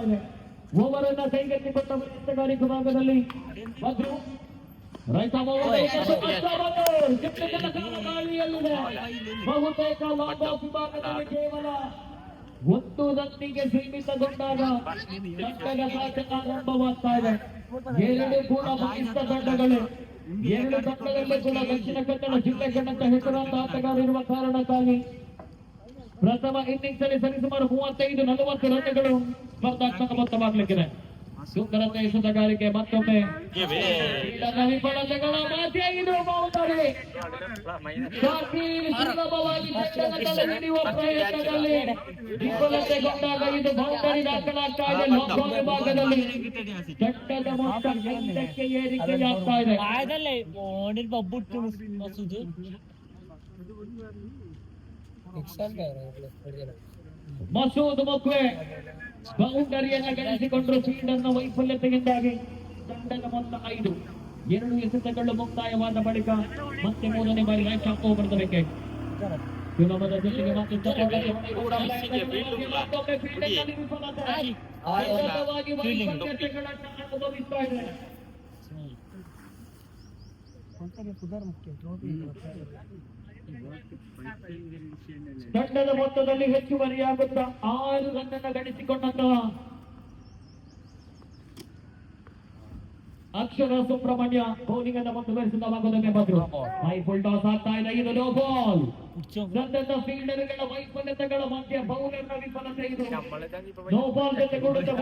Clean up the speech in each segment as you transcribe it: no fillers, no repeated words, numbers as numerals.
ಇದೆ. ಓವರನ್ನ ಕೈಗೆತ್ತಿಕೊಂಡವರು ಎತ್ತಗಾರಿಕೆ ಭಾಗದಲ್ಲಿ ಭದ್ರು ರೈತ ಗಾಳಿಯಲ್ಲಿದೆ. ಬಹುತೇಕ ಲಾಂಗ್ ಆಫ್ ವಿಭಾಗದಲ್ಲಿ ಕೇವಲ 1 ರನ್ನಿಗೆ ಸೀಮಿತಗೊಂಡಾಗ ತಂಡದ ಸಾಧಕ ಆರಂಭವಾಗ್ತಾ ಇದೆ. 2 ಕೂಡ ಬಲಿಷ್ಠ ತಂಡಗಳು. 2 ತಂಡದಲ್ಲೂ ಕೂಡ ದಕ್ಷಿಣ ಕನ್ನಡ ಜಿಲ್ಲೆ ಕಂಡಂತ ಹೆಸರಾಂತ ಆಟಗಾರ ಇರುವ ಕಾರಣಕ್ಕಾಗಿ ಪ್ರಥಮ ಇನ್ನಿಂಗ್ಸ್ ಅಲ್ಲಿ ಸರಿಸುಮಾರು 35-40 ರನ್ಗಳು ಸ್ಪರ್ಧಾತ್ಮಕ ಮೊತ್ತವಾಗಲಿಕ್ಕಿದೆ. ಸುಂದರತೆ ಎಸೆತಗಾರಿಕೆ ಮತ್ತೊಮ್ಮೆ ವಿಫಲತೆಗಳ ಮಾತೆಯಾಗಿರುವ ಬೌಂಡರಿ. ಸುಲಭವಾಗಿ ಹಿಡಿಯುವ ಪ್ರಯತ್ನದಲ್ಲಿ ವಿಫಲತೆಗೊಂಡಾಗ ಇದು ಬೌಂಡರಿ ದಾಖಲಾಗ್ತಾ ಇದೆ. ಲಾಕ್ಡೌನ್ ವಿಭಾಗದಲ್ಲಿ ಚಟ್ಟದ ಮೊತ್ತ 5ಕ್ಕೆ ಏರಿಕೆಯಾಗ್ತಾ ಇದೆ. ಮಸೂದ್ ಮುಕ್ವೆ ಬೌಂಡರಿಯನ್ನು ಗಳಿಸಿಕೊಂಡರು. ಫೀಲ್ಡ್ ಅನ್ನು ವೈಫಲ್ಯತೆಯಿಂದಾಗಿ ತಂಡದ ಮೊತ್ತ 5. 2 ಎಸೆತಗಳು ಮುಕ್ತಾಯವಾದ ಬಳಿಕ ಮತ್ತೆ 3ನೇ ಬಾರಿ ರೈಟ್ ಶಾಪ್ ಓವರ್ ಬೇಕು. ಸುಲಭದ ಜೊತೆಗೆ ವೈಫಲ್ಯತೆಗಳನ್ನು ಅನುಭವಿಸ್ತಾ ಇದೆ. ತಂಡದ ಮೊತ್ತದಲ್ಲಿ ಹೆಚ್ಚುವರಿಯಾಗುತ್ತಾ 6 ರನ್ನನ್ನು ಗಳಿಸಿಕೊಂಡಂತಹ ಅಕ್ಷರ ಸುಬ್ರಹ್ಮಣ್ಯ ಬೌಲಿಂಗ್ ಅನ್ನು ಮುಂದುವರಿಸಿದ ಭಾಗದಲ್ಲಿ ಬಂದರು. ಹೈ ಫುಲ್ ಟಾಸ್ ಆಗ್ತಾ ಇದೆ. ಇದು ನೋ ಬಾಲ್. ತಂಡದ ಫೀಲ್ಡರ್ಗಳ ವೈಫಲ್ಯತೆಗಳ ಮಧ್ಯೆ ಬೌಲರ್ನ ವಿಫಲತೆ. ಇದು ನೋ ಬಾಲ್ ಜೊತೆಗೂಡುತ್ತಾ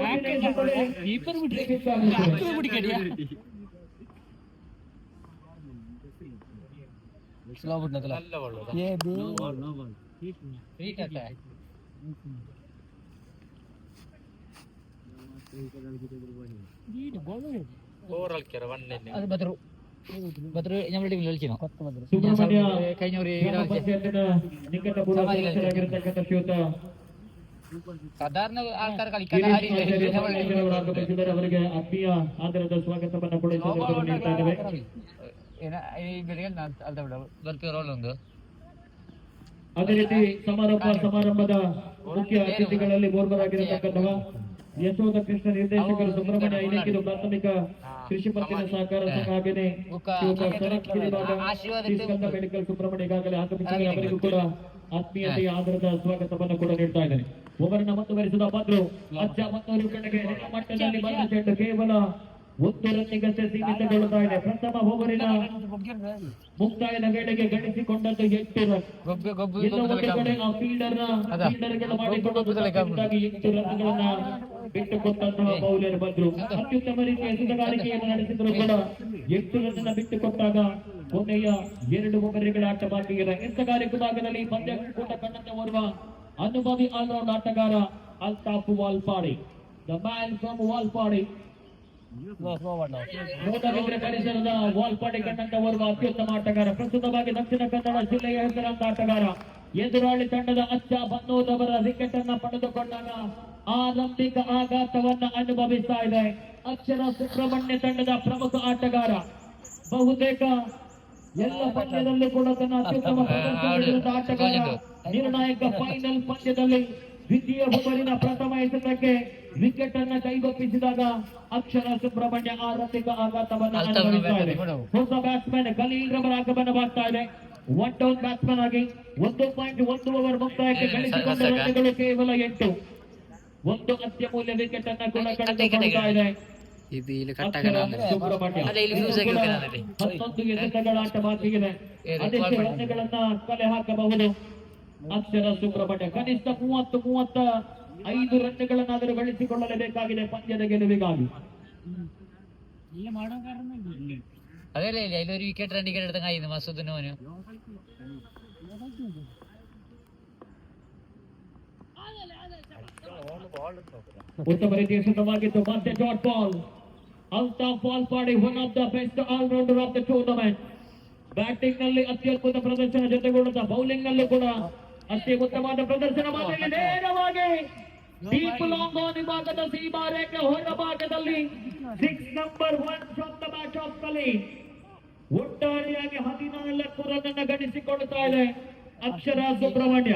ಸಾಧಾರಣ ಆಳ್ಕಾರ കളിക്കാൻ ಅವರಿಗೆ ಆತ್ಮೀಯ ಆದರದ ಸ್ವಾಗತವನ್ನು ಕೊಡುತ್ತೇವೆ. ಅದೇ ರೀತಿ ಸಮಾರಂಭದ ಮುಖ್ಯ ಅತಿಥಿಗಳಲ್ಲಿ ಓರ್ವರಾಗಿರತಕ್ಕಂತಹ ಯಶೋಧ ಕೃಷ್ಣ ನಿರ್ದೇಶಕರು ಸುಬ್ರಹ್ಮಣ್ಯ ಐನೇಕಿರು ಪ್ರಾಥಮಿಕ ಕೃಷಿ ಪತ್ತಿನ ಸಹಕಾರ ಸಂಘ ಹಾಗೆಯೇ ಮೆಡಿಕಲ್ ಸುಬ್ರಹ್ಮಣ್ಯ ಈಗಾಗಲೇ ಆಗಮಿಸಿದರೆ ಅವರಿಗೂ ಕೂಡ ಆತ್ಮೀಯತೆಯ ಆಧಾರದ ಸ್ವಾಗತವನ್ನು ಕೂಡ ನೀಡ್ತಾ ಇದ್ದಾರೆ. ಒಬ್ಬರನ್ನ ಮುಂದುವರಿಸಿದ ಭದ್ರು ಅಜ್ಜ ಮತ್ತೊಂದು ಕಡೆಗೆ ಮಟ್ಟದಲ್ಲಿ ಬಂದ ಚೆಂಡು ಕೇವಲ 1 ರನ್ನಿಗಷ್ಟೇ ಸೀಮಿತಗೊಳ್ಳುತ್ತಾ ಇದೆ. ಪ್ರಥಮ ಓವರಿನ ಮುಕ್ತಾಯದ ವೇಳೆಗೆ ಗಳಿಸಿಕೊಂಡದ್ದು 8 ರನ್. ಆ ಫೀಲ್ಡರ್ಗಳು ಮಾಡಿಕೊಂಡಾಗಿ 8 ರನ್ಗಳನ್ನ ಬಿಟ್ಟುಕೊಟ್ಟಂತಹ ಬೌಲರ್ ಭದ್ರು ಅತ್ಯುತ್ತಮ ರೀತಿಯ ಎಸೆತಗಾರಿಕೆಯನ್ನು ನಡೆಸಿದ್ರು ಕೂಡ 8 ರನ್ ಬಿಟ್ಟುಕೊಟ್ಟಾಗ ಕೊನೆಯ 2 ಓವರ್ಗಳ ಆಟ ಬಾಕಿ ಇದೆ. ಎಸೆತಗಾರಿಕೆ ಭಾಗದಲ್ಲಿ ಪಂದ್ಯಕೂಟ ಕಂಡಂತ ಓರ್ವ ಅನುಭವಿ ಆಲ್ರೌಂಡ್ ಆಟಗಾರ Altaf Valpadi, the man from Valpadi. ಪರಿಸರದ ವಾಲ್ಪಾಡಿ ಕಂಡಂತ ಓರ್ವ ಅತ್ಯುತ್ತಮ ಆಟಗಾರ. ಪ್ರಸ್ತುತವಾಗಿ ದಕ್ಷಿಣ ಕನ್ನಡ ಜಿಲ್ಲೆಯ ಹೆಸರಾಂತ ಆಟಗಾರ. ಎದುರಾಳಿ ತಂಡದ ಅಚ್ಚ ಬನ್ನೂರವರ ವಿಕೆಟ್ ಅನ್ನ ಪಡೆದುಕೊಂಡಾಗ ಆರಂಭಿಕ ಆಘಾತವನ್ನ ಅನುಭವಿಸ್ತಾ ಇದೆ. ಅಕ್ಷರ ಸುಬ್ರಹ್ಮಣ್ಯ ತಂಡದ ಪ್ರಮುಖ ಆಟಗಾರ. ಬಹುತೇಕ ಎಲ್ಲ ಪಂದ್ಯದಲ್ಲೂ ಕೂಡ ತನ್ನ ಅತ್ಯುತ್ತಮ ಪ್ರದರ್ಶನ ಆಟಗಾರ. ನಿರ್ಣಾಯಕ ಫೈನಲ್ ಪಂದ್ಯದಲ್ಲಿ ದ್ವಿತೀಯ ಓವರಿನ ಪ್ರಥಮ ಎಸೆತಕ್ಕೆ ವಿಕೆಟ್ ಅನ್ನ ಕೈಗೊಪ್ಪಿಸಿದಾಗ ಅಕ್ಷರ ಸುಬ್ರಹ್ಮಣ್ಯ ಆರಂಭಿಕ ಆಘಾತವನ್ನು ಅನುಭವಿಸ್ತಾ ಇದೆ. ಹೊಸ ಬ್ಯಾಟ್ಸ್ಮನ್ ಖಲೀಲ್ ರವರ ಆಗಮನವಾಗ್ತಾ ಇದೆ. 1 ಡೌನ್ ಬ್ಯಾಟ್ಸ್ಮನ್ ಆಗಿ 1.1 ಓವರ್ ಮುಕ್ತಾಯಕ್ಕೆ ಗಳಿಸಿಕೊಂಡ ರನ್ಗಳು ಕೇವಲ 8. 1 ಅತ್ಯಮೂಲ್ಯ ವಿಕೆಟ್ ಅನ್ನ ಕೂಡ ಕಳೆದುಕೊಳ್ತಾ ಇದೆ. 11 ಎಸೆತಗಳ ಆಟ ಬಾಕಿ ಇದೆ. ಅದೆಷ್ಟು ರನ್ಗಳನ್ನ ಕಲೆ ಹಾಕಬಹುದು ಅಕ್ಷರ ಸುಬ್ರಹ್ಮಣ್ಯ? ಕನಿಷ್ಠ 30-35 ರನ್ಗಳನ್ನಾದರೂ ಗಳಿಸಿಕೊಳ್ಳಲೇಬೇಕಾಗಿದೆ ಪಂದ್ಯದ ಗೆಲುವಿಗಾಗಿ. ಅದೇ ಇಲ್ಲೊരു ವಿಕೆಟ್ ರನ್ನಿಗೆ എടുത്തങ്ങായിരുന്നു മസൂദിന് മോന്. ಉತ್ತಮ ರೀತಿಯ ಶತವಾಗಿತ್ತು. ಮತ್ತೆ dot ball. Altaf Valpadi, one of the best allrounder of the tournament. Batting ನಲ್ಲಿ ಅತ್ಯದ್ಭುತ ಪ್ರದರ್ಶನ ಜೊತೆಗೂಡುತ್ತಾ ಬೌಲಿಂಗ್ ನಲ್ಲೂ ಕೂಡ ಅತ್ಯುತ್ತಮವಾದ ಪ್ರದರ್ಶನ ಮಾಡಿ ನೇರವಾಗಿ ಡೀಪ್ ಲಾಂಗ್ ಆನ್ ವಿಭಾಗದ ಸೀಮಾ ರೇಖೆ ಹೊರ ಭಾಗದಲ್ಲಿ 6 number 1 from the bat of Khalil. ಒಟ್ಟಾರೆಯಾಗಿ 14 ರನ್ ಅನ್ನು ಗಳಿಸಿಕೊಳ್ಳುತ್ತಾ ಇದೆ ಅಕ್ಷರ ಸುಬ್ರಹ್ಮಣ್ಯ.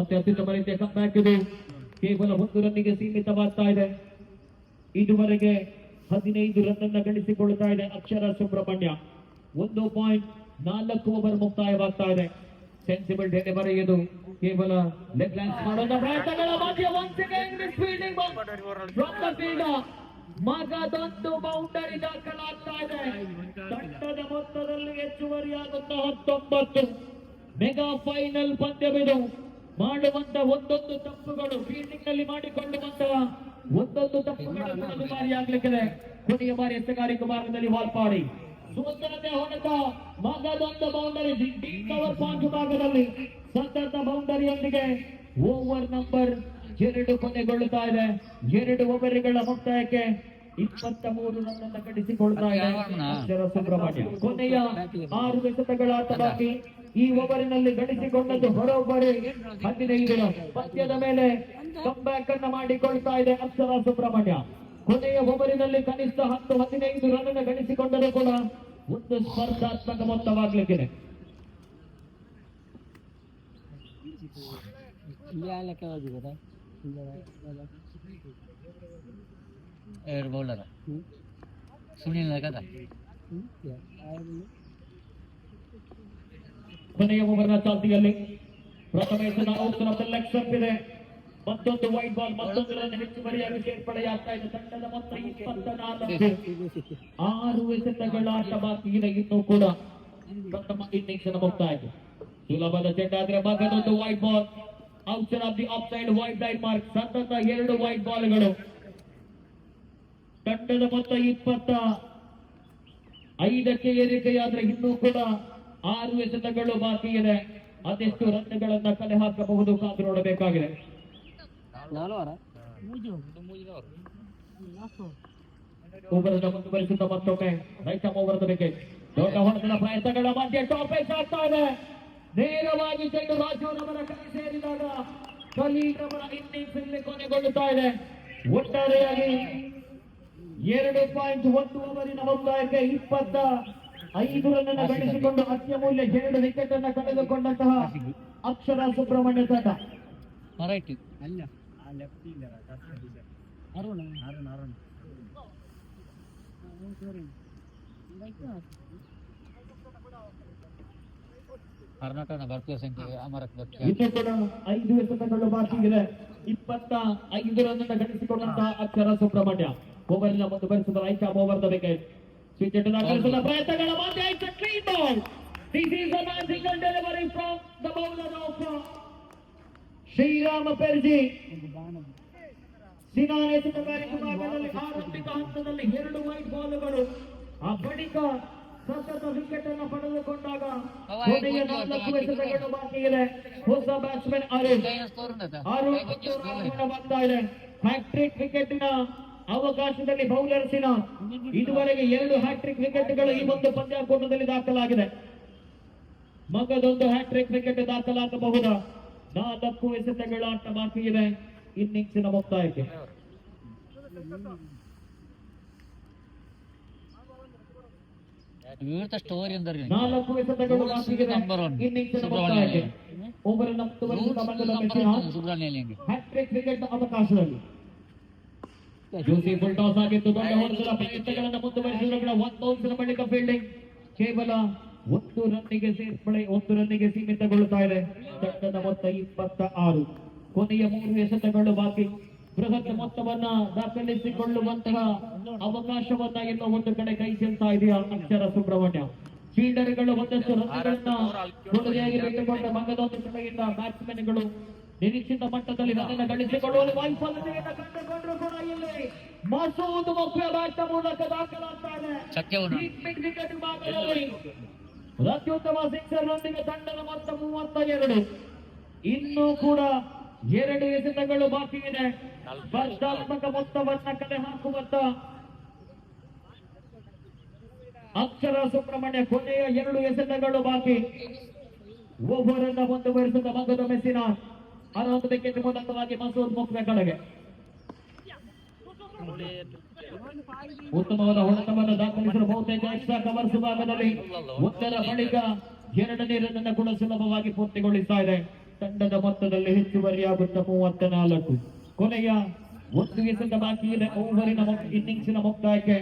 ಮತ್ತೆ ಅತ್ಯುತ್ತಮ ರೀತಿಯ ಕಂಬ್ಯಾಕ್ ಇದು ಕೇವಲ 1 ರನ್ನಿಗೆ ಸೀಮಿತವಾಗ್ತಾ ಇದೆ. ಇದುವರೆಗೆ 15 ರನ್ ಅನ್ನು ಗಳಿಸಿಕೊಳ್ಳುತ್ತಾ ಇದೆ ಅಕ್ಷರ ಸುಬ್ರಹ್ಮಣ್ಯ. 1.4 ಓವರ್ ಮುಕ್ತಾಯವಾಗ್ತಾ ಇದೆ. ಸೆನ್ಸಿಬಲ್ ಡೆಲಿವರಿ ಇದು ಕೇವಲ ಲೆಗ್ ಲ್ಯಾನ್ಸ್ ಮಾಡುವ ಪ್ರಯತ್ನಗಳ ಮಧ್ಯೆ once again this fielding from the fielder. ಮಗದೊಂದು ಬೌಂಡರಿ ದಾಖಲಾಗ್ತಾ ಇದೆ. ತಂಡದ ಮೊತ್ತದಲ್ಲಿ ಹೆಚ್ಚುವರಿಯಾಗುತ್ತಾ 19. Mega final ಪಂದ್ಯವಿದು. ಮಾಡುವಂತ ಒಂದೊಂದು ತಪ್ಪುಗಳು ಫೀಲ್ಡಿಂಗ್ ನಲ್ಲಿ ಮಾಡಿಕೊಳ್ಳುವಂತಹ ಒಂದೊಂದು ತಪ್ಪುಗಳು ದುಬಾರಿಯಾಗಲಿಕ್ಕಿದೆ. ಕೊನೆಯ ಬಾರಿ ಎಸಗಾರಿಕೆ ಮಾರ್ಗದಲ್ಲಿ ವಾಲ್ಪಾಡಿ ಸೋದರತೆ ಹೊಡೆತ ಮಗದೊಂದು ಬೌಂಡರಿ ಡೀಪ್ ಕವರ್ ಪಾಯಿಂಟ್ ಭಾಗದಲ್ಲಿ ಸತತ ಬೌಂಡರಿಯೊಂದಿಗೆ ಓವರ್ ನಂಬರ್ 2 ಕೊನೆಗೊಳ್ಳುತ್ತಾ ಇದೆ. 2 ಓವರ್ಗಳ ಮುಕ್ತಾಯಕ್ಕೆ 23 ರನ್ ಅನ್ನು ಗಳಿಸಿಕೊಳ್ತಾ ಇದೆ ಅಕ್ಷರ ಸುಬ್ರಹ್ಮಣ್ಯ. ಕೊನೆಯ 6 ಎಸೆತಗಳ ಆಟ ಬಾಕಿ. ಈ ಓವರಿನಲ್ಲಿ ಗಳಿಸಿಕೊಂಡದ್ದು ಬರೋಬ್ಬರಿ 15 ರನ್. ಪಂದ್ಯದ ಮೇಲೆ ಕಂಬ್ಯಾಕ್ ಅನ್ನು ಮಾಡಿಕೊಳ್ತಾ ಇದೆ ಅಕ್ಷರ ಸುಬ್ರಹ್ಮಣ್ಯ. ಕೊನೆಯ ಓವರಿನಲ್ಲಿ ಕನಿಷ್ಠ 10-15 ರನ್ ಅನ್ನು ಗಳಿಸಿಕೊಂಡರೂ ಕೂಡ ಒಂದು ಸ್ಪರ್ಧಾತ್ಮಕ ಮೊತ್ತವಾಗಲಿಕ್ಕಿದೆ. ಬೌಲರ್ ಸುನಿಲ್ ಕದ ಕೊನೆಯ ಓವರ್ನ ಚಾಲ್ತಿಯಲ್ಲಿ ಪ್ರಥಮ ಲೆಗ್ ಸ್ಟಂಪ್ ಇದೆ. ಮತ್ತೊಂದು ವೈಟ್ ಬಾಲ್, ಮತ್ತೊಂದು ರನ್ ಹೆಚ್ಚುವರಿಯಾಗಿ ಸೇರ್ಪಡೆಯಾಗ್ತಾ ಇದೆ. ತಂಡದ ಮೊತ್ತ 24. 6 ಎಸೆತಗಳ ಆಟ ಬಾಕಿ ಇದೆ. ಇನ್ನೂ ಕೂಡ ಪ್ರಥಮ ಇನ್ನಿಂಗ್ಸ್ ಅನ್ನು ಮುಕ್ತಾಯ. ಸುಲಭದ ಚೆಂಡಾದ್ರೆ ಮಗದೊಂದು wide ball outside off the off side wide line mark. ಸತತ 2 ವೈಟ್ ಬಾಲ್ಗಳು. ತಂಡದ ಮೊತ್ತ 25ಕ್ಕೆ ಏರಿಕೆಯಾದ್ರೆ ಇನ್ನೂ ಕೂಡ 6 ಎಸೆತಗಳು ಬಾಕಿ ಇದೆ. ಅದೆಷ್ಟು ರನ್ಗಳನ್ನ ಕಲೆ ಹಾಕಬಹುದು ಕಾದು ನೋಡಬೇಕಾಗಿದೆ. ಓವರ್ ಮುಂದುವರಿಸುತ್ತಾ ಮತ್ತೊಮ್ಮೆ ರೈತ ಓವರ್ ವಿಕೆಟ್. ದೊಡ್ಡ ಹೊಡೆತದ ಪ್ರಯತ್ನಗಳ ಮಧ್ಯೆ ಟಾಪ್ ಏಜ್ ಆಗ್ತಾ ಇದೆ. ನೇರವಾಗಿ ಚೆಂಡು ರಾಜುರವರ ಕೈ ಸೇರಿದಾಗ ಖಲೀಲ್ ಅವರ ಇನ್ನಿಂಗ್ಸ್ ಇಲ್ಲಿ ಕೊನೆಗೊಳ್ಳುತ್ತಾ ಇದೆ. ಒಟ್ಟಾರೆಯಾಗಿ 2.1 ಓವರಿನ ಮುಕ್ತಾಯಕ್ಕೆ 25 ರನ್ ಅನ್ನು ಗಳಿಸಿಕೊಂಡು ಅತ್ಯಮೂಲ್ಯ 2 ವಿಕೆಟ್ ಅನ್ನು ಕಳೆದುಕೊಂಡಂತಹ ಅಕ್ಷರ ಸುಬ್ರಹ್ಮಣ್ಯ ತಂಡ. ಇನ್ನು ಕೂಡ 5 ಎಸೆತಗಳು ಬಾಕಿ ಇದೆ. 25 ರನ್ ಅನ್ನು ಗಳಿಸಿಕೊಂಡಂತಹ ಅಕ್ಷರ ಸುಬ್ರಹ್ಮಣ್ಯ. ಓವರ್ನ ಮುಂದುವರಿಸಿದ ರೈತ ಓವರ್ ವಿಕೆಟ್. ದಾಖಲಿಸಿದ ಪ್ರಯತ್ನಗಳ ಮಧ್ಯೆ it's a clean ball. This is a magical delivery from the bowler of Shriram ಪೆರ್ಜಿ. Sinan ಎಸೆತಗಾರಿಕೆ ಭಾಗದಲ್ಲಿ ಆರಂಭಿಕ ಹಂತದಲ್ಲಿ 2 ವೈಟ್ ಬಾಲ್ಗಳು. ಆ ಬಳಿಕ ಸತತ ವಿಕೆಟ್ ಅನ್ನು ಪಡೆದುಕೊಂಡಾಗ ಕೊನೆಯ 4 ಎಸೆತಗಳು ಬಾಕಿ ಇದೆ. ಹೊಸ ಬ್ಯಾಟ್ಸ್ಮನ್ ಅರುಣ್ ಬರ್ತಾ ಇದೆ. ಹ್ಯಾಟ್ರಿಕ್ ವಿಕೆಟಿನ ಅವಕಾಶದಲ್ಲಿ ಬೌಲರ್ ಸಿನಾನ್. ಇದುವರೆಗೆ 2 ಹ್ಯಾಟ್ರಿಕ್ ವಿಕೆಟ್ಗಳು ಈ ಒಂದು ಪಂದ್ಯಾಕೂಟದಲ್ಲಿ ದಾಖಲಾಗಿದೆ. ಮಗದೊಂದು ಹ್ಯಾಟ್ರಿಕ್ ವಿಕೆಟ್ ದಾಖಲಾಗಬಹುದಾ? 4 ಎಸೆತಗಳ ಆಟ ಬಾಕಿ ಇದೆ ಇನ್ನಿಂಗ್ಸಿನ ಮುಕ್ತಾಯಕ್ಕೆ. 4 ಎಸೆತಗಳು ಬಾಕಿ ಇದೆ ಇನ್ನಿಂಗ್ಸಿನ ಮುಕ್ತಾಯಕ್ಕೆ. ಓವರ್ ಹ್ಯಾಟ್ರಿಕ್ ವಿಕೆಟ್ ಅವಕಾಶದಲ್ಲಿ ಬ್ಯೂಟಿಫುಲ್ ಟಾಸ್ ಆಗಿತ್ತು. ದೊಡ್ಡ ಹೊಡೆತದ ಪ್ರಯತ್ನಗಳನ್ನು ಮುಂದುವರಿಸಿದ 1 ಬೌನ್ಸ್ನ ಬಳಿಕ ಫೀಲ್ಡಿಂಗ್ ಕೇವಲ 1 ರನ್ನಿಗೆ ಸೇರ್ಪಡೆ, 1 ರನ್ನಿಗೆ ಸೀಮಿತಗೊಳ್ಳುತ್ತಾ ಇದೆ. ತಂಡದ ಮೊತ್ತ 26. ಕೊನೆಯ 3 ಎಸೆತಗಳು ಬಾಕಿ. ಬೃಹತ್ ಮೊತ್ತವನ್ನ ದಾಖಲಿಸಿಕೊಳ್ಳುವಂತಹ ಅವಕಾಶವನ್ನ ಎಲ್ಲೋ ಒಂದು ಕಡೆ ಕೈ ಚೆಲ್ತಾ ಇದೆಯಾ ಅಕ್ಷರ ಸುಬ್ರಹ್ಮಣ್ಯ. ಫೀಲ್ಡರ್ಗಳು ಒಂದಷ್ಟು ರನ್ಗಳನ್ನ ಕೊಡುಗೆಯಾಗಿ ಬಿಟ್ಟುಕೊಂಡ ಮಗದೊಂದು ಕಡೆಯಿಂದ ಬ್ಯಾಟ್ಸ್ಮನ್ಗಳು ನಿರೀಕ್ಷಿತ ಮಟ್ಟದಲ್ಲಿ ರನ್ ಗಳಿಸಿಕೊಳ್ಳುವಲ್ಲಿ ವೈಫಲ್ಯತೆಯನ್ನು ಕಂಡುಕೊಂಡರು ಕೂಡ ಇಲ್ಲಿ ಮಸೂದ್ ಮುಖ್ಯ ಬ್ಯಾಟ್ ಮೂಲಕ ದಾಖಲಾಗ್ತಾರೆ. ವಿಕೆಟ್ ಭಾಗದಲ್ಲಿ ಅತ್ಯುತ್ತಮ ಸಿಕ್ಸರ್ನೊಂದಿಗೆ ತಂಡದ ಮೊತ್ತ 32. ಇನ್ನೂ ಕೂಡ 2 ಎಸೆತಗಳು ಬಾಕಿ ಇದೆ. ಸ್ಪರ್ಧಾತ್ಮಕ ಮೊತ್ತವನ್ನ ಕಲೆ ಹಾಕುವಂತ ಅಕ್ಷರ ಸುಬ್ರಹ್ಮಣ್ಯ. ಕೊನೆಯ 2 ಎಸೆತಗಳು ಬಾಕಿ. ಓವರ್ ಅನ್ನ ಮುಂದುವರಿಸಿದ ಮಗದ ಮೆಸ್ಸಿನ 11 ವಿಕೆಟ್ ಮೂಲಕವಾಗಿ ಮಸೂದ್ ಮುಖ್ಯ ಕಡೆಗೆ ಉತ್ತಮವಾದ ಹೊಡೆತವನ್ನು ದಾಖಲಿಸಲು ಬಹುತೇಕ ಎಕ್ಸ್ಟ್ರಾ ಕವರ್ಸ್ ಭಾಗದಲ್ಲಿ 1ರ ಬಳಿಕ 2ನೇ ರನ್ ಅನ್ನು ಕೂಡ ಸುಲಭವಾಗಿ ಪೂರ್ತಿಗೊಳಿಸ್ತಾ ಇದೆ ತಂಡದ ಮೊತ್ತದಲ್ಲಿ ಹೆಚ್ಚುವರಿಯಾಗುತ್ತ 34. ಕೊನೆಯ ಒಂದು ಎಸೆತ ಬಾಕಿ ಇದೆ ಓವರಿನ ಇನ್ನಿಂಗ್ಸಿನ ಮುಕ್ತಾಯಕ್ಕೆ.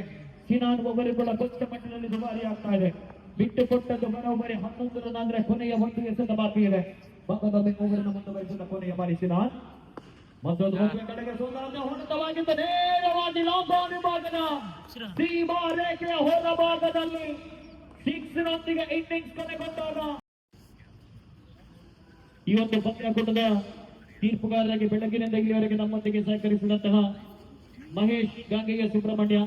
ಸಿನಾನ್ ಓವರ್ ಕೂಡ ದೊಡ್ಡ ಮಟ್ಟದಲ್ಲಿ ದುಬಾರಿ ಆಗ್ತಾ ಇದೆ. ಬಿಟ್ಟು ಕೊಟ್ಟದ್ದು ಬರೋಬ್ಬರಿ 11 ರನ್ ಅಂದ್ರೆ ಕೊನೆಯ ಒಂದು ಎಸೆತ ಬಾಕಿ ಇದೆ. ಭಾಗದಲ್ಲಿ ಓವರಿನ ಮುಂದುವರಿಸಿದ ಕೊನೆಯ ಬಾರಿ ಸಿನಾನ್ ಮತ್ತೊಂದು ಮುಖ್ಯ ಕಡೆಗೆ ಸೋಲಾದ ಹೊಡೆತವಾಗಿದ್ದ ನೇರವಾಗಿ ಲಾಂಗ್ ಆನ್ ವಿಭಾಗದ ಸೀಮಾ ರೇಖೆಯ ಹೊರ ಭಾಗದಲ್ಲಿ 6 ರನ್ನಿಗೆ ಇನ್ನಿಂಗ್ಸ್ ಕೊನೆಗೊಂಡಾಗ ಈ ಒಂದು ಪಂದ್ಯಾಕೂಟದ ತೀರ್ಪುಗಾರರಾಗಿ ಬೆಳಗಿನಿಂದ ಇಲ್ಲಿವರೆಗೆ ನಮ್ಮೊಂದಿಗೆ ಸಹಕರಿಸಿದಂತಹ ಮಹೇಶ್ ಗಾಂಗೆಯ ಸುಬ್ರಹ್ಮಣ್ಯ,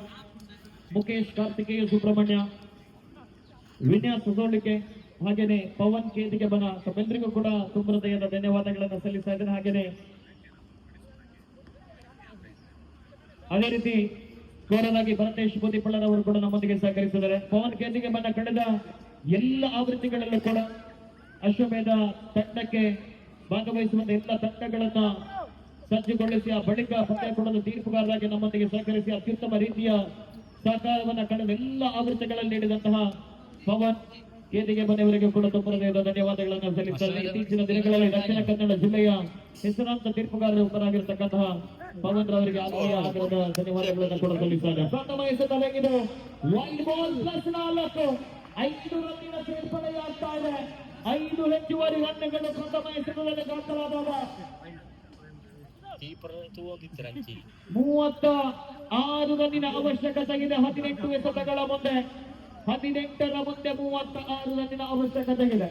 ಮುಖೇಶ್ ಕಾರ್ತಿಕೇಯ ಸುಬ್ರಹ್ಮಣ್ಯ, ವಿನ್ಯಾಸ್ ಸೋಳಿಕೆ, ಹಾಗೇನೆ ಪವನ್ ಕೇದಿಗೆ ಬನ ತಮ್ಮೆಲ್ಲರಿಗೂ ಕೂಡ ತುಂಬ ಹೃದಯದ ಧನ್ಯವಾದಗಳನ್ನು ಸಲ್ಲಿಸ್ತಾ ಇದ್ದೇನೆ. ಹಾಗೇನೆ ಅದೇ ರೀತಿ ಸ್ಕೋರರ್ ಭರತೇಶ್ ಬೂದಿಪಳ್ಳರವರು ಕೂಡ ನಮ್ಮೊಂದಿಗೆ ಸಹಕರಿಸಿದ್ದಾರೆ. ಪವನ್ ಕೇದಿಗೆ ಬನ ಕಳೆದ ಎಲ್ಲ ಆವೃತ್ತಿಗಳಲ್ಲೂ ಕೂಡ ಅಶ್ವಮೇಧ ತಂಡಕ್ಕೆ ಭಾಗವಹಿಸುವಂತ ಎಲ್ಲ ತಂಡಗಳನ್ನ ಸಜ್ಜುಗೊಳಿಸಿ ಆ ಬಳಿಕ ಪಂದ್ಯಾಕೂಟದ ತೀರ್ಪುಗಾರರಾಗಿ ನಮ್ಮೊಂದಿಗೆ ಸಹಕರಿಸಿ ಅತ್ಯುತ್ತಮ ರೀತಿಯ ಸಹಕಾರವನ್ನ ಕಳೆದ ಎಲ್ಲ ಆವೃತ್ತಿಗಳಲ್ಲಿ ನೀಡಿದಂತಹ ಪವನ್ ಕೇದಿಗೆ ಮನೆಯವರಿಗೆ ಕೂಡ ತುಂಬ ಹೃದಯದ ಧನ್ಯವಾದಗಳನ್ನು ಸಲ್ಲಿಸುತ್ತಾರೆ. ಇತ್ತೀಚಿನ ದಿನಗಳಲ್ಲಿ ದಕ್ಷಿಣ ಕನ್ನಡ ಜಿಲ್ಲೆಯ ಹೆಸರಾಂತ ತೀರ್ಪುಗಾರರ ಒಬ್ಬರಾಗಿರತಕ್ಕಂತಹ ಪವನ್ ರವರಿಗೆ ಆಗ್ರಹದ ಧನ್ಯವಾದಗಳನ್ನು ಕೂಡ ಸಲ್ಲಿಸುತ್ತಾರೆ. ಪ್ರಥಮ ಎಸೆತಲಾಗಿದೆ ವೈಡ್ ಬಾಲ್ ಪ್ಲಸ್ 4, 5 ರನ್ನಿನ ಸೇರ್ಪಡೆಯಾಗ್ತಾ ಇದೆ. 5 ಹೆಚ್ಚುವರಿ ರನ್ಗಳು ಪ್ರಥಮ ಎಸೆತದಲ್ಲಿ ದಾಖಲಾದಾಗ 36 ರನ್ನಿನ ಅವಶ್ಯಕತೆ ಇದೆ. 18 ಎಸೆತಗಳ ಮುಂದೆ 18ರ ಮುಂದೆ 36 ರನ್ನಿನ ಅವಶ್ಯಕತೆ ಇದೆ.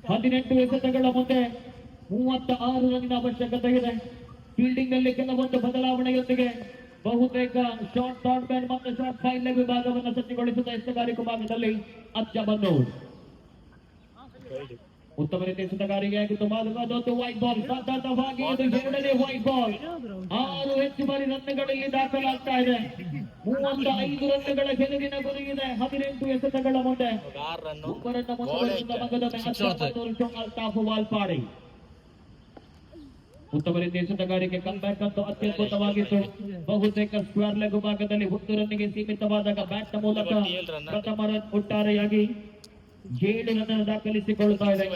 ಹದಿನೆಂಟು ಎಸೆತಗಳ ಮುಂದೆ 36 ರನ್ನಿನ ಅವಶ್ಯಕತೆ ಇದೆ. ಫೀಲ್ಡಿಂಗ್ ನಲ್ಲಿ ಕೆಲವೊಂದು ಬದಲಾವಣೆಯೊಂದಿಗೆ ಬಹುತೇಕ ಶಾರ್ಟ್ ಥರ್ಡ್ ಮ್ಯಾನ್ ಮತ್ತು ಶಾರ್ಟ್ ಫೈನ್ ಲೆಗ್ ವಿಭಾಗವನ್ನು ಸಜ್ಜುಗೊಳಿಸಿದ ಎಸೆತಗಾರಿಕೆ ಭಾಗದಲ್ಲಿ ಅಚ್ಚ ಬನ್ನೂರು ಉತ್ತಮ ರೀತಿಯ ಎಸೆತಗಾರಿಕೆಯಾಗಿತ್ತು. ಅದೊಂದು ವೈಟ್ ಬಾಲ್, ಸತತವಾಗಿ ಇದು 2ನೇ ವೈಟ್ ಬಾಲ್. 6 ಹೆಚ್ಚುವರಿ ರನ್ಗಳಲ್ಲಿ ದಾಖಲಾಗ್ತಾ ಇದೆ. 35 ರನ್ಗಳ ಗೆಲುವಿನ ಗುರಿ ಇದೆ. 18 ಎಸೆತಗಳ ಮುಂದೆ ಒಬ್ಬರನ್ನ ಮುಂದುವರಿಸಿದ ಮಗದ ವಾಲ್ಪಾಡಿ ಉತ್ತಮ ರೀತಿಯ ಎಸೆತಗಾರಿಕೆ ಕಮ್ಬ್ಯಾಕ್ ಅಂತೂ ಅತ್ಯದ್ಭುತವಾಗಿತ್ತು. ಬಹುತೇಕ ಸ್ಕ್ವೇರ್ ಲೆಗ್ ಭಾಗದಲ್ಲಿ 1 ರನ್ನಿಗೆ ಸೀಮಿತವಾದಾಗ ಬ್ಯಾಟ್ ಮೂಲಕ ಪ್ರಥಮ ರನ್ ಒಟ್ಟಾರೆಯಾಗಿ 7 ರನ್ ದಾಖಲಿಸಿಕೊಳ್ಳುತ್ತಾ ಇದೆ.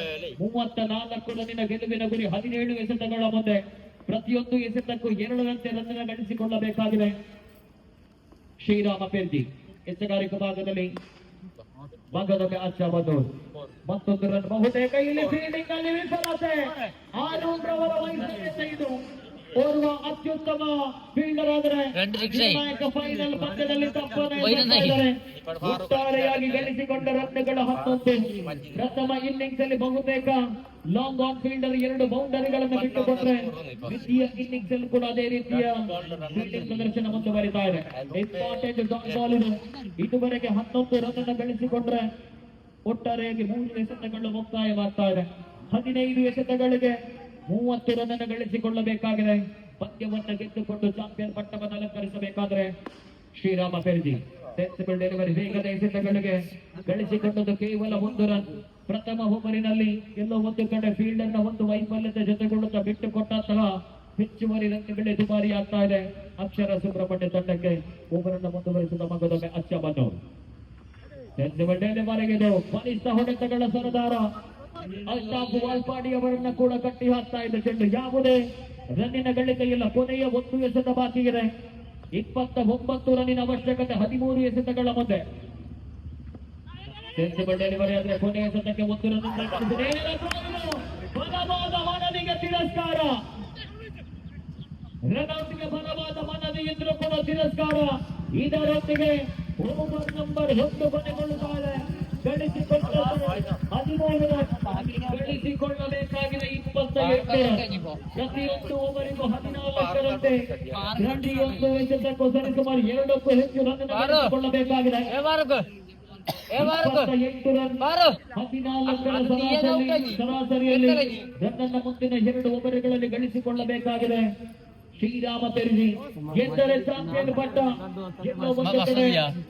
34 ರನ್ನಿನ ಗೆಲುವಿನ ಗುರಿ. 17 ಎಸೆತಗಳ ಮುಂದೆ ಪ್ರತಿಯೊಂದು ಎಸೆತಕ್ಕೂ 2 ರನ್ ಗಳಿಸಿಕೊಳ್ಳಬೇಕಾಗಿದೆ. ಶ್ರೀರಾಮ ಪೆರ್ಜಿ ಎಸೆಗಾರಿಕೆ ಭಾಗದಲ್ಲಿ ಭಾಗದಲ್ಲಿ ಆಚಾಬದೂರ್ ಮತ್ತೊಂದು ರನ್. ಬಹುತೇಕ ಇಲ್ಲಿ ಫೀಲ್ಡಿಂಗ್ ನಲ್ಲಿ ವಿಫಲತೆ. ಆರೂರವರ ವೈಫಲ್ಯತೆ ಇದು. ಓರ್ವ ಅತ್ಯುತ್ತಮ ಫೀಲ್ಡರ್ ಆದರೆ ನಿರ್ಣಾಯಕ ಫೈನಲ್ ಪಂದ್ಯದಲ್ಲಿ ತಪ್ಪನ್ನು ಒಟ್ಟಾರೆಯಾಗಿ ಗಳಿಸಿಕೊಂಡ ರನ್ಗಳು 11. ಪ್ರಥಮ ಇನ್ನಿಂಗ್ಸ್ ಅಲ್ಲಿ ಬಹುತೇಕ ಲಾಂಗ್ ಆನ್ ಫೀಲ್ಡರ್ 2 ಬೌಂಡರಿಗಳನ್ನು ಬಿಟ್ಟುಕೊಂಡ್ರೆ ದ್ವಿತೀಯ ಇನ್ನಿಂಗ್ಸ್ ಅಲ್ಲಿ ಕೂಡ ಅದೇ ರೀತಿಯ ಫೀಲ್ಡಿಂಗ್ ಪ್ರದರ್ಶನ ಮುಂದುವರಿತಾ ಇದೆ. ಇಂಪಾರ್ಟೆಂಟ್ ಬಾಲ್ ಇದು. ಇದುವರೆಗೆ 11 ರನ್ ಅನ್ನು ಗಳಿಸಿಕೊಂಡ್ರೆ ಒಟ್ಟಾರೆಯಾಗಿ 3 ಎಸೆತಗಳು ಮುಕ್ತಾಯವಾಗ್ತಾ ಇದೆ. 15 ಎಸೆತಗಳಿಗೆ 30 ರನ್ ಅನ್ನು ಗಳಿಸಿಕೊಳ್ಳಬೇಕಾಗಿದೆ. ಪಂದ್ಯವನ್ನು ಗೆದ್ದುಕೊಂಡು ಚಾಂಪಿಯನ್ ಪಟ್ಟವನ್ನು ಅಲಂಕರಿಸಬೇಕಾದ್ರೆ ಶ್ರೀರಾಮ ಪೆರ್ಜಿ ಸೆನ್ಸಿಬಲ್ ಡೆಲಿವರಿ ವೇಗದ ಎಸೆತಗಳಿಗೆ ಗಳಿಸಿಕೊಂಡದ್ದು ಕೇವಲ 1 ರನ್. ಪ್ರಥಮ ಓವರಿನಲ್ಲಿ ಎಲ್ಲೋ ಒಂದು ಕಡೆ ಫೀಲ್ಡರ್ ನ ಒಂದು ವೈಫಲ್ಯತೆ ಜೊತೆಗೊಳ್ಳುತ್ತಾ ಬಿಟ್ಟುಕೊಟ್ಟಂತಹ ಹೆಚ್ಚುವರಿ ರನ್ಗಳೇ ದುಬಾರಿ ಆಗ್ತಾ ಇದೆ. ಅಕ್ಷರ ಸುಬ್ರಹ್ಮಣ್ಯ ತಂಡಕ್ಕೆ ಓವರನ್ನು ಮುಂದುವರಿಸಿದ ಮಗದೊಮ್ಮೆ ಅಚ್ಚ ಬನ್ನೂರು ಸೆನ್ಸಿಬಲ್ ಡೆಲಿವರಿಗೆ ಬಲಿಷ್ಠ ಹೊಡೆತಗಳ ಸರದಾರ ಅಲ್ತಾಫ್ ವಾಲ್ಪಾಡಿ ಅವರನ್ನ ಕೂಡ ಕಟ್ಟಿ ಹಾಕ್ತಾ ಇದೆ ಚೆಂಡು. ಯಾವುದೇ ರನ್ನಿನ ಗಳಿಕೆ ಇಲ್ಲ. ಕೊನೆಯ 1 ಎಸೆತ ಬಾಕಿ ಇದೆ. 29 ರನ್ನಿನ ಅವಶ್ಯಕತೆ 13 ಎಸೆತಗಳ ಮುಂದೆ. ಸೆನ್ಸಿಬಲ್ ಡೆಲಿವರಿ ಆದ್ರೆ ಕೊನೆಯ ಎಸೆತಕ್ಕೆ 1 ರನ್. ಬಲವಾದ ಮನವಿಗೆ ತಿರಸ್ಕಾರ. ರನ್ಔಟ್ಗೆ ಬಲವಾದ ಮನವಿ ಇದ್ರೂ ಕೂಡ ತಿರಸ್ಕಾರ. ಇದರೊಂದಿಗೆ ಓವರ್ ನಂಬರ್ 1 ಕೊನೆಗೊಳ್ಳುತ್ತಾ ಇದೆ. ಗಳಿಸಿಕೊಳ್ಳಬೇಕಾಗಿದೆ 28. ಪ್ರತಿಯೊಂದು ಓವರಿಗೂ 14ರಂತೆ ಪ್ರತಿಯೊಂದು ಎಸೆತಕ್ಕೂ ಸರಿಸುಮಾರು 2ಕ್ಕೂ ಹೆಚ್ಚು ರನ್ ಗಳಿಸಿಕೊಳ್ಳಬೇಕಾಗಿದೆ. 28 ರನ್ 14 ಸರಾಸರಿಯಲ್ಲಿ ರನ್ನನ್ನು ಮುಂದಿನ 2 ಓವರ್ಗಳಲ್ಲಿ ಗಳಿಸಿಕೊಳ್ಳಬೇಕಾಗಿದೆ. ಶ್ರೀರಾಮ ಪೆರ್ಜಿ ಗೆದ್ದರೆ ಚಾಂಪಿಯನ್ ಪಟ್ಟ. ಎಲ್ಲೋ ಒಂದು ಕಡೆ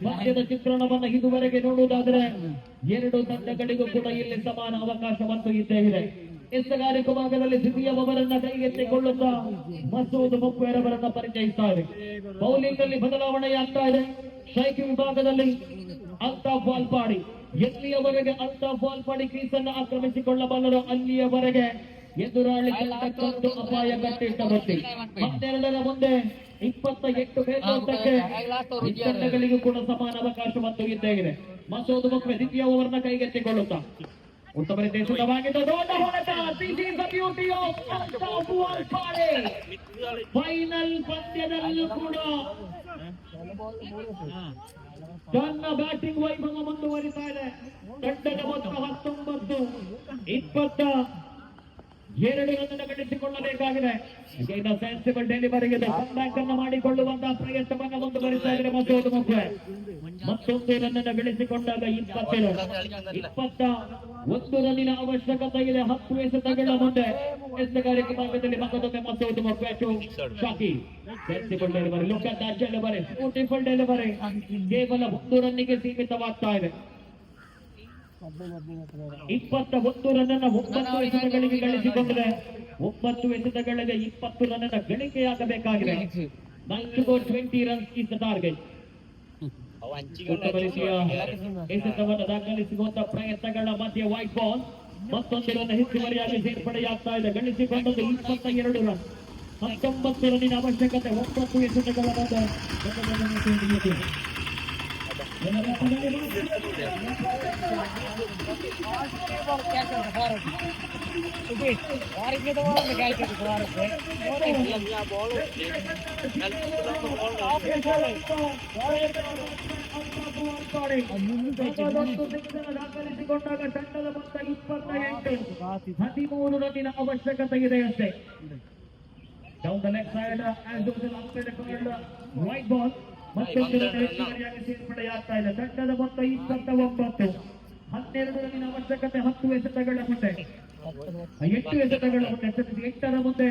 ಪಂದ್ಯದ ಚಿತ್ರಣವನ್ನು ಇದುವರೆಗೆ ನೋಡುವುದಾದರೆ 2 ತಂಡಗಳಿಗೂ ಕೂಡ ಇಲ್ಲಿ ಸಮಾನ ಅವಕಾಶವಂತೂ ಇದ್ದೇ ಇದೆ. ಎಸಗಾರಿಕೆ ಭಾಗದಲ್ಲಿ ದ್ವಿತೀಯ ಓವರನ್ನ ಕೈಗೆತ್ತಿಕೊಳ್ಳುತ್ತಾ ಮಸೂದ್ ಮುಕ್ವೇರ್ ಅವರನ್ನ ಪರಿಚಯಿಸ್ತಾರೆ. ಬೌಲಿಂಗ್ ನಲ್ಲಿ ಬದಲಾವಣೆಯಾಗ್ತಾ ಇದೆ. ಸ್ಟ್ರೈಕಿಂಗ್ ವಿಭಾಗದಲ್ಲಿ ಅಲ್ತಾಫ್ ವಾಲ್ಪಾಡಿ, ಎಲ್ಲಿಯವರೆಗೆ ಅಲ್ತಾಫ್ ವಾಲ್ಪಾಡಿ ಕ್ರೀಸ್ ಅನ್ನು ಆಕ್ರಮಿಸಿಕೊಳ್ಳಬಲ್ಲರು ಅಲ್ಲಿಯವರೆಗೆ ಎದುರಾಳಿ ತಂಡಕ್ಕೊಂದು ಅಪಾಯ ಕಟ್ಟಿಟ್ಟ ಬುತ್ತಿ. 12ರ ಮುಂದೆ 28 ಮೇಲ್ನೋಟಕ್ಕೆ ತಂಡಗಳಿಗೂ ಕೂಡ ಸಮಾನ ಅವಕಾಶವನ್ನು ಇದ್ದೇ ಇದೆ. ಮಸೂದ್ ಮುಕ್ವೆ ದ್ವಿತೀಯ ಓವರ್ನ ಕೈಗೆತ್ತಿಕೊಳ್ಳುತ್ತಾ ಉತ್ತಮ ರೀತಿಯ ಶುದ್ಧವಾಗಿದ್ದ ದೊಡ್ಡ ಹೊಡೆತ. This is the beauty of Altaf Walpady. Final ಪಂದ್ಯದಲ್ಲೂ ಕೂಡ ತನ್ನ ಬ್ಯಾಟಿಂಗ್ ವೈಭವ ಮುಂದುವರಿತಾ ಇದೆ. ತಂಡದ ಮೊತ್ತ 19-22 ರನ್ ಗಳಿಸಿಕೊಳ್ಳಬೇಕಾಗಿದೆ. ಸೆನ್ಸಿಬಲ್ ಡೆಲಿವರಿಗೆ ಬ್ಯಾಕ್ ಅನ್ನು ಮಾಡಿಕೊಳ್ಳುವಂತಹ ಪ್ರಯತ್ನವನ್ನು ಮುಂದುವರಿತಾ ಇದ್ದಾರೆ ಮಸೂದ್ ಮುಕ್ವೆ. ಮತ್ತೊಂದು ರನ್ ಅನ್ನು ಗಳಿಸಿಕೊಂಡಾಗ 21 ರನ್ನಿನ ಅವಶ್ಯಕತೆ ಇದೆ. 10 ಎಸೆತಗಳ ಮುಂದೆ ಎಸೆಗಾರಿಕೆ ಭಾಗದಲ್ಲಿ ಮತ್ತೊಮ್ಮೆ Masood Mukwe Shaki. Sensible delivery, look at that delivery, beautiful delivery. ಕೇವಲ 1 ರನ್ನಿಗೆ ಸೀಮಿತವಾಗ್ತಾ ಇದೆ. 21 ರನ್ ಅನ್ನು 9 ಎಸೆತಗಳಿಗೆ ಗಳಿಸಿಕೊಂಡಿದೆ. 9 ಎಸೆತಗಳಿಗೆ 20 ರನ್ ಅನ್ನು ಗಳಿಕೆಯಾಗಬೇಕಾಗಿದೆ. 9-20 runs is the target. ಎಸೆತವನ್ನು ದಾಖಲಿಸುವಂತಹ ಪ್ರಯತ್ನಗಳ ಮಧ್ಯೆ ವೈಟ್ ಬಾಲ್ ಮತ್ತೊಂದು ರನ್ ಹೆಚ್ಚುವರಿಯಾಗಿ ಸೇರ್ಪಡೆಯಾಗ್ತಾ ಇದೆ. ಗಳಿಸಿಕೊಂಡದ್ದು 22 ರನ್. 19 ರನ್ನಿನ ಅವಶ್ಯಕತೆ. 9 ಎಸೆತಗಳ ಮುಂದೆ ದಾಖಲಿಸಿಕೊಂಡಾಗ ತಂಡದ ಮೊತ್ತ 28. 13 ರನ್ನಿನ ಅವಶ್ಯಕತೆ ಇದೆ ಅಷ್ಟೇ. Down the left side, as usual, outside the corner, white ball. ಮತ್ತೊಂದು ಹೆಚ್ಚುವರಿಯಾಗಿ ಸೇರ್ಪಡೆಯಾಗ್ತಾ ಇದೆ. ತಂಡದ ಮೊತ್ತ 29. 12 ರನ್ನಿನ ಅವಶ್ಯಕತೆ. 10 ಎಸೆತಗಳ ಮುಂದೆ 8 ಎಸೆತಗಳ ಮುಂದೆ 8ರ ಮುಂದೆ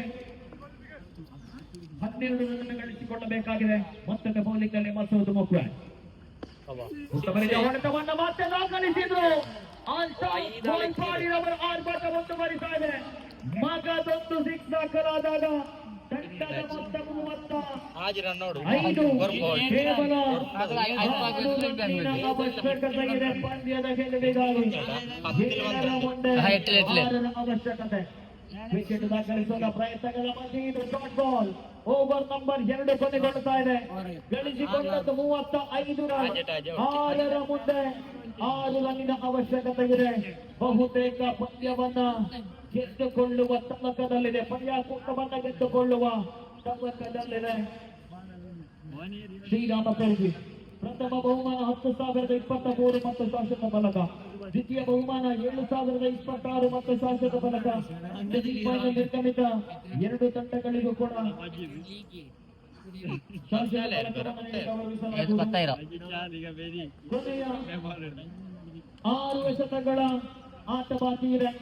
12 ರನ್ ಗಳಿಸಿಕೊಳ್ಳಬೇಕಾಗಿದೆ. ಮತ್ತೊಂದು ಬೌಲಿಂಗ್ ನಲ್ಲಿ ಮಸೂದ್ ಮುಕ್ವೆ ಉತ್ತಮ ರೀತಿಯ ಹೊಡೆತವನ್ನು ಮತ್ತೆ ದಾಖಲಿಸಿದ್ರು. ಅಲ್ತಾಫ್ ವಾಲ್ಪಾಡಿ ಅವರ ಆರ್ಭಟ ಮುಂದುವರಿತಾ ಇದೆ. ಮಗದೊಂದು ಸಿಕ್ಸ್ ದಾಖಲಾದಾಗ ತಂಡದ ಮೊತ್ತ 35. ಕೇವಲ 6 ರನ್ನಿನ ಅವಶ್ಯಕತೆ ಇದೆ ಪಂದ್ಯದ ಗೆಲುವಿಗಾಗಿ. 7ರ ಮುಂದೆ 6 ಅವಶ್ಯಕತೆ. ವಿಕೆಟ್ ದಾಖಲಿಸುವ ಪ್ರಯತ್ನಗಳ ಮಧ್ಯೆ ಇದು ಶಾರ್ಟ್ ಬಾಲ್. ಓವರ್ ನಂಬರ್ 2 ಕೊನೆಗೊಳ್ಳುತ್ತಾ ಇದೆ. ಗಳಿಸಿಕೊಂಡದ್ದು 35 ರನ್. 6ರ ಮುಂದೆ 6 ರನ್ನಿನ ಅವಶ್ಯಕತೆ ಇದೆ. ಬಹುತೇಕ ಪಂದ್ಯವನ್ನ ಗೆದ್ದುಕೊಳ್ಳುವ ತವಕದಲ್ಲಿದೆ. ಪಂದ್ಯಾಕೂಟವನ್ನ ಗೆದ್ದುಕೊಳ್ಳುವ ತವಕದಲ್ಲಿದೆ ಶ್ರೀರಾಮ ಪೆರ್ಗಿ. ಪ್ರಥಮ ಬಹುಮಾನ 10,023 ಮತ್ತು ಶಾಶ್ವತ ಪದಕ. ದ್ವಿತೀಯ ಬಹುಮಾನ 7,026 ಮತ್ತು ಶಾಶ್ವತ ಪದಕ. ನಿರ್ಗಮಿತ 2 ತಂಡಗಳಿಗೂ ಕೂಡ ಶಾಶ್ವತ ಪದಕವನ್ನು ಗೌರವಿಸಲಾಗುವುದು. ಕೊನೆಯ 6 ಎಸೆತಗಳ ಆಟ ಬಾಕಿ ಇದೆ.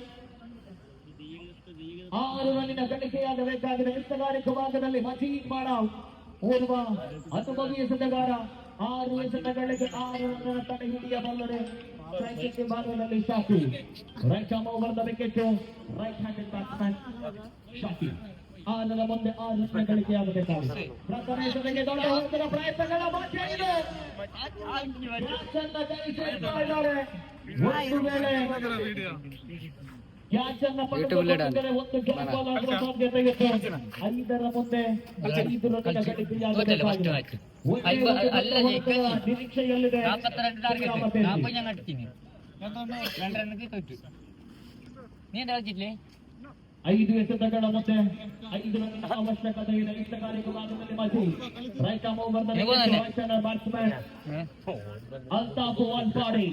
6 ರನ್ನಿನ ಗಳಿಕೆಯಾಗಬೇಕಾಗಿದೆ. ಎಸೆಗಾರಿಕೆ ಭಾಗದಲ್ಲಿ ಮಜೀದ್ ಮಾಡಾವ್ ಓರ್ವ ಅನುಭವಿ ಎಸೆತಗಾರ. 6 ಎಸೆತಗಳಿಗೆ 6 ರನ್ ತಡೆ ಹಿಡಿಯಬಲ್ಲರೆ. ಸ್ಟ್ರೈಕಿಂಗ್ ಭಾಗದಲ್ಲಿ Shaki. Right arm over the wicket. Right handed batsman Shaki. 6ರ ಮುಂದೆ 6 ರನ್ ಗಳಿಕೆಯಾಗಬೇಕಾಗಿದೆ. ಪ್ರಥಮ ಎಸೆತಕ್ಕೆ ದೊಡ್ಡ ಹೊಡೆತದ ಪ್ರಯತ್ನಗಳ ಮಧ್ಯ ಇದು ಕ್ಯಾಚ್ ಅನ್ನ ಕೈಸೇರ್ತಾ ಇದ್ದಾರೆ. ಒಂದು ವೇಳೆ ಕ್ಯಾಚ್ ಅನ್ನ ಪಡೆದುಕೊಂಡರೆ ಒಂದು ಡ್ರಾಪ್ ಬಾಲ್ ಆಗುವ ಸಾಧ್ಯತೆ ಇತ್ತು. 5ರ ಮುಂದೆ 5 ರನ್ನಿನ ಗಳಿಕೆಯಾಗಬೇಕಾಗಿದೆ. ನಿರೀಕ್ಷೆಯಲ್ಲಿದೆ 5 ಎಸೆತಗಳ ಮುಂದೆ 5 ರನ್ನಿನ ಅವಶ್ಯಕತೆ ಇದೆ. ಎಸೆಗಾರಿಕೆ ಭಾಗದಲ್ಲಿ Majeed. Right arm over the wicket. Batsman Altaf Valpadi.